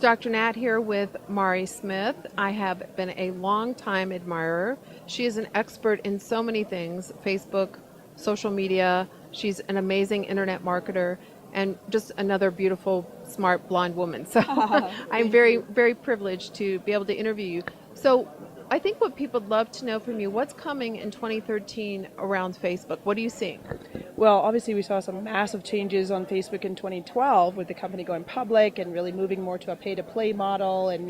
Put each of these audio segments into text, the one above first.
It's Dr. Nat here with Mari Smith. I have been a long-time admirer. She is an expert in so many things, Facebook, social media. She's an amazing internet marketer and just another beautiful, smart, blonde woman. So I'm very, very privileged to be able to interview you. So I think what people would love to know from you, what's coming in 2013 around Facebook? What are you seeing? Well, obviously we saw some massive changes on Facebook in 2012 with the company going public and really moving more to a pay-to-play model, and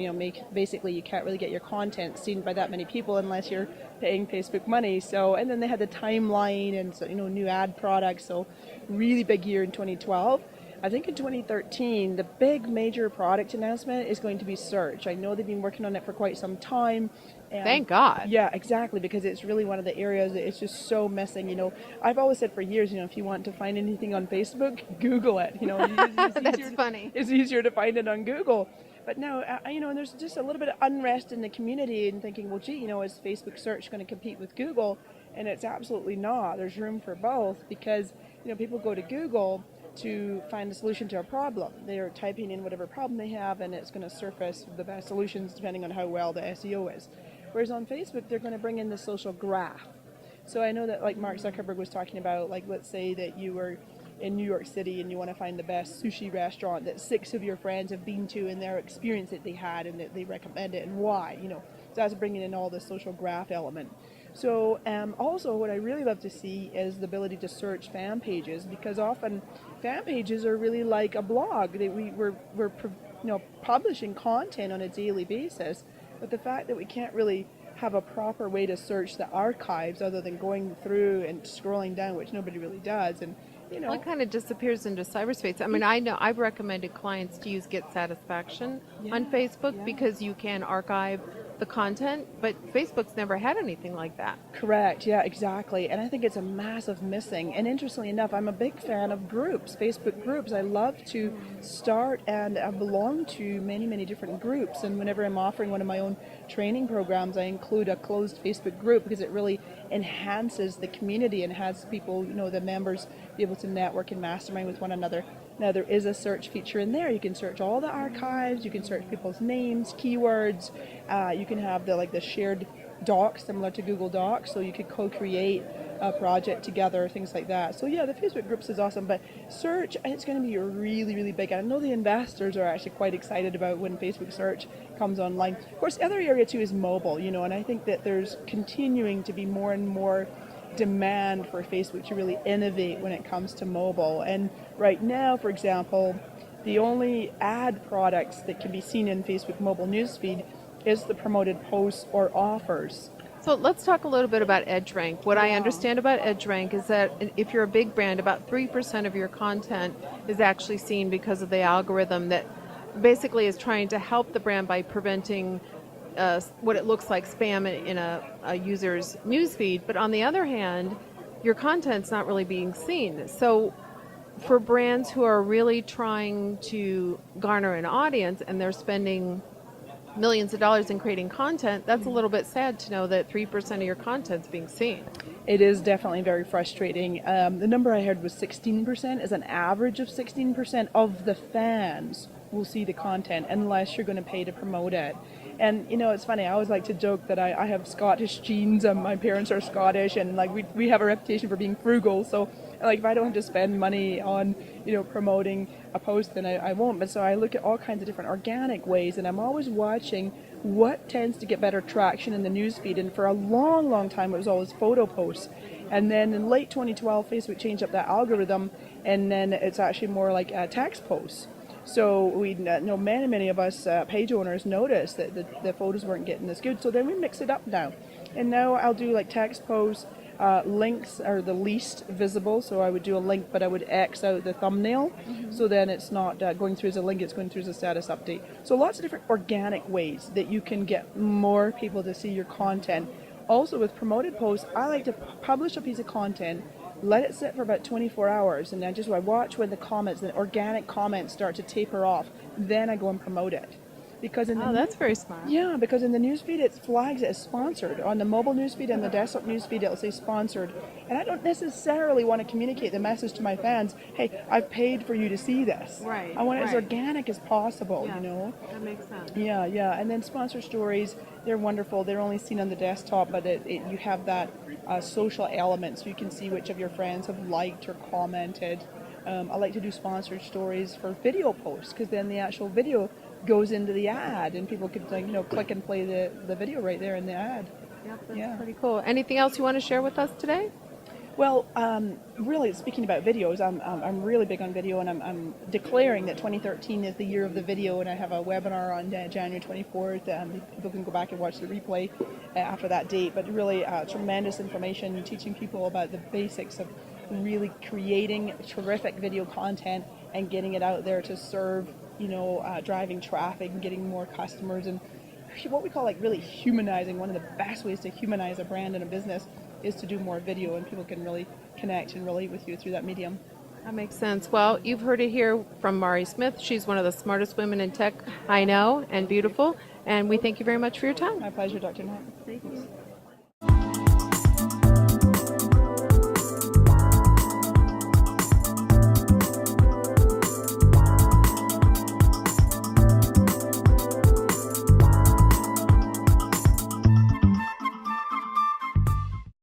basically you can't really get your content seen by that many people unless you're paying Facebook money. So, and then they had the timeline and so, new ad products. So, really big year in 2012. I think in 2013, the big major product announcement is going to be search. I know they've been working on it for quite some time. And thank God. Yeah, exactly, because it's really one of the areas that it's just so missing. I've always said for years, if you want to find anything on Facebook, Google it. That's funny. It's easier to find it on Google. But no, there's just a little bit of unrest in the community and thinking, well, gee, is Facebook search going to compete with Google? And it's absolutely not. There's room for both because, people go to Google to find a solution to a problem. They are typing in whatever problem they have and it's going to surface the best solutions depending on how well the SEO is. Whereas on Facebook, they're going to bring in the social graph. So I know that like Mark Zuckerberg was talking about, like let's say that you were in New York City and you want to find the best sushi restaurant that 6 of your friends have been to and their experience that they had and that they recommend it and why, So that's bringing in all the social graph element. So also what I really love to see is the ability to search fan pages, because often fan pages are really like a blog. We're publishing content on a daily basis, but the fact that we can't really have a proper way to search the archives other than going through and scrolling down, which nobody really does, and well, it kind of disappears into cyberspace. I mean, I know I've recommended clients to use Get Satisfaction on Facebook because you can archive the content, but Facebook's never had anything like that. Correct, yeah, exactly. And I think it's a massive missing. And interestingly enough, I'm a big fan of groups, Facebook groups. I love to start and I belong to many, many different groups. And whenever I'm offering one of my own training programs, I include a closed Facebook group because it really enhances the community and has people, the members be able to network and mastermind with one another. Now there is a search feature in there. You can search all the archives, you can search people's names, keywords, you can have the shared docs similar to Google Docs, so you could co-create a project together, things like that. So yeah, the Facebook groups is awesome, but search, it's going to be really, really big. I know the investors are actually quite excited about when Facebook search comes online. Of course, the other area too is mobile, and I think that there's continuing to be more and more demand for Facebook to really innovate when it comes to mobile. And right now, for example, the only ad products that can be seen in Facebook mobile newsfeed is the promoted posts or offers. So let's talk a little bit about EdgeRank. What I understand about EdgeRank is that if you're a big brand, about 3% of your content is actually seen because of the algorithm that basically is trying to help the brand by preventing what it looks like spam in a user's newsfeed. But on the other hand, your content's not really being seen. So for brands who are really trying to garner an audience and they're spending millions of dollars in creating content, that's a little bit sad to know that 3% of your content's being seen. It is definitely very frustrating. The number I heard was 16%, is an average of 16% of the fans will see the content unless you're going to pay to promote it. And it's funny, I always like to joke that I have Scottish genes and my parents are Scottish, and we have a reputation for being frugal, so if I don't have to spend money on promoting a post, then I won't. But so I look at all kinds of different organic ways, and I'm always watching what tends to get better traction in the newsfeed. And for a long, long time, it was always photo posts. And then in late 2012, Facebook changed up that algorithm, and then it's actually more like text posts. So we know many of us page owners noticed that the photos weren't getting as good. So then we mix it up now. And now I'll do text posts. Links are the least visible, so I would do a link, but I would X out the thumbnail, so then it's not going through as a link, it's going through as a status update. So lots of different organic ways that you can get more people to see your content. Also with promoted posts, I like to publish a piece of content, let it sit for about 24 hours, and then I watch when the organic comments start to taper off, then I go and promote it. because in the Oh, that's very smart. yeah, because in the newsfeed it flags it as sponsored. On the mobile newsfeed and the desktop newsfeed it'll say sponsored. And I don't necessarily want to communicate the message to my fans, hey, I've paid for you to see this. Right, I want it as right. organic as possible, Yeah, you know? that makes sense. Yeah, yeah. And then sponsor stories, they're wonderful. They're only seen on the desktop, but you have that social element so you can see which of your friends have liked or commented. I like to do sponsored stories for video posts because then the actual video goes into the ad and people could click and play the video right there in the ad. Yep, that's Yeah. pretty cool. Anything else you want to share with us today? Well, really, speaking about videos, I'm really big on video, and I'm declaring that 2013 is the year of the video, and I have a webinar on January 24th. People can go back and watch the replay after that date, but really tremendous information teaching people about the basics of really creating terrific video content and getting it out there to serve, driving traffic and getting more customers, and what we call like really humanizing. One of the best ways to humanize a brand and a business is to do more video, and people can really connect and relate with you through that medium. That makes sense. Well, you've heard it here from Mari Smith. She's one of the smartest women in tech I know, and beautiful. And we thank you very much for your time. My pleasure, Dr. Knapp. Thank you.